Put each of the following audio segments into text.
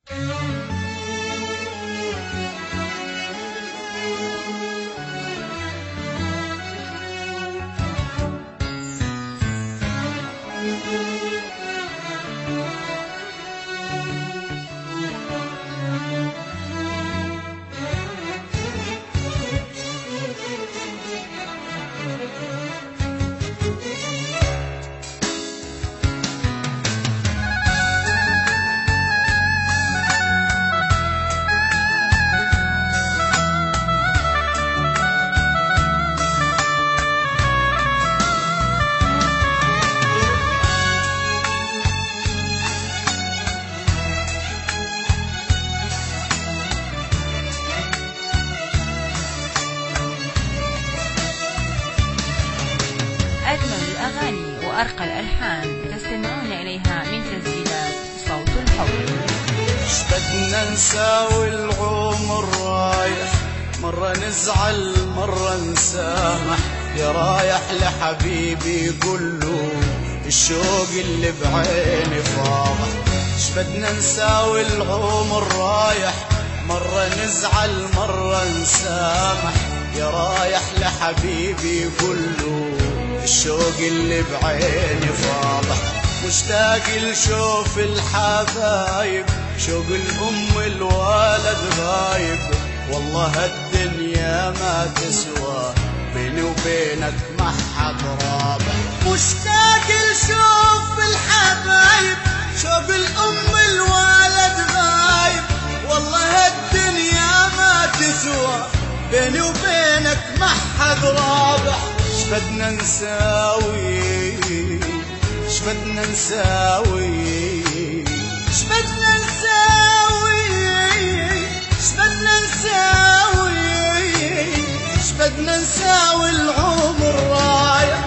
أجمل الأغاني وأرقى الألحان تستمعون إليها من تسجيلات صوت الحب. مش بدنا نساوي العمر رايح، مرة نزعل مرة نسامح، يا رايح لحبيبي قوله الشوق اللي بعيني فاضح. مش بدنا نساوي العمر رايح، مرة نزعل مرة نسامح، يا رايح لحبيبي قوله الشوق اللي بعيني فاضح. مشتاق لشوف الحبايب، شوق الأم الولد غايب، والله الدنيا ما تسوى بيني وبينك ما حد رابح. مشتاق لشوف الحبايب، شوق الأم الولد غايب، والله الدنيا ما تسوى بيني وبينك ما حد رابح. ايش بدنا نساوي، ايش بدنا نساوي، ايش بدنا نساوي، ايش بدنا نساوي، ايش بدنا نساوي العمر رايح.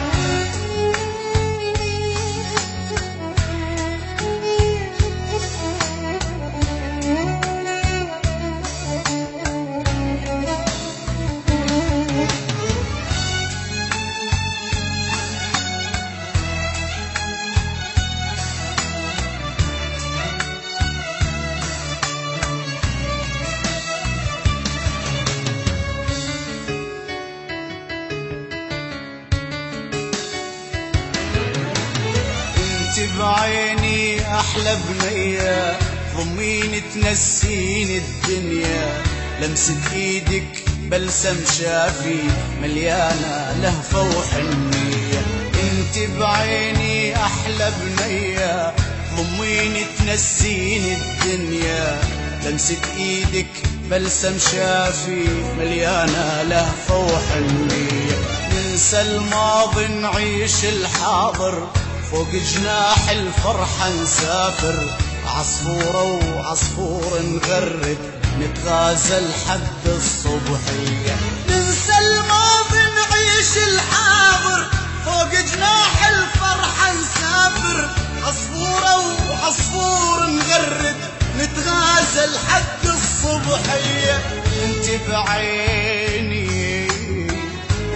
بعيني أحلى بنية، ضميني تنسيني الدنيا، لمسة إيدك بلسم شافي مليانة لهفة وحنية. انت بعيني أحلى بنية، ضميني تنسيني الدنيا، لمسة إيدك بلسم شافي مليانة لهفة وحنية. ننسى الماضي نعيش الحاضر، فوق جناح الفرحة نسافر، عصفورة وعصفور نغرد نتغازل حد الصبحية. ننسى الماضي نعيش الحاضر، فوق جناح الفرحة نسافر، عصفورة وعصفور نغرد نتغازل حد الصبحية. انت بعيني،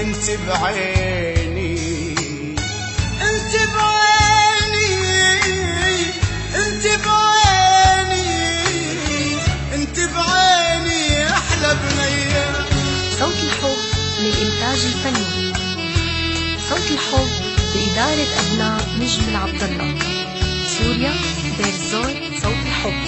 انت بعيني، انت بعيني، انت بعيني، انت بعيني احلى بنية. صوت الحب للإنتاج الفني. صوت الحب بإدارة أبناء نجم العبد الله، سوريا، دير الزور. صوت الحب.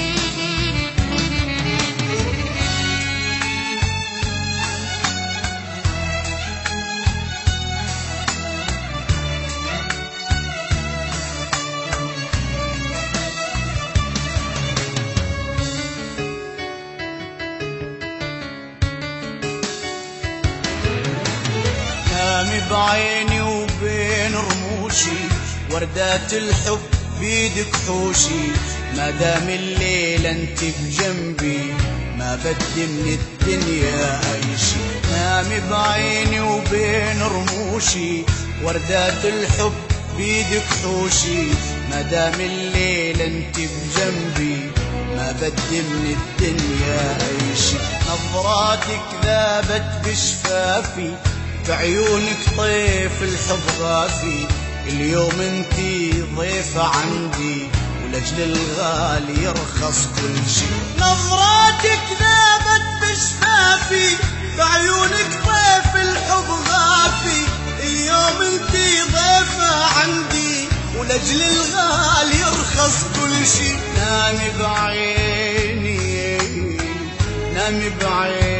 نامي بعيني وبين رموشي، وردات الحب بيدك حوشي، ما دام الليل انت بجنبي ما بدي من الدنيا اي شي. نامي بعيني وبين رموشي، وردات الحب بيدك حوشي، ما دام الليل انت بجنبي ما بدي من الدنيا اي شي. نظراتك ذابت بشفافي، بعيونك طيف الحب غافي، اليوم انتي ضيفة عندي ولأجل الغالي يرخص كل شي. نظراتك ذابت بشفافي، بعيونك ضيف الحب غافي، اليوم انتي ضيفة عندي ولأجل الغالي يرخص كل شي. نامي بعيني نامي بعيني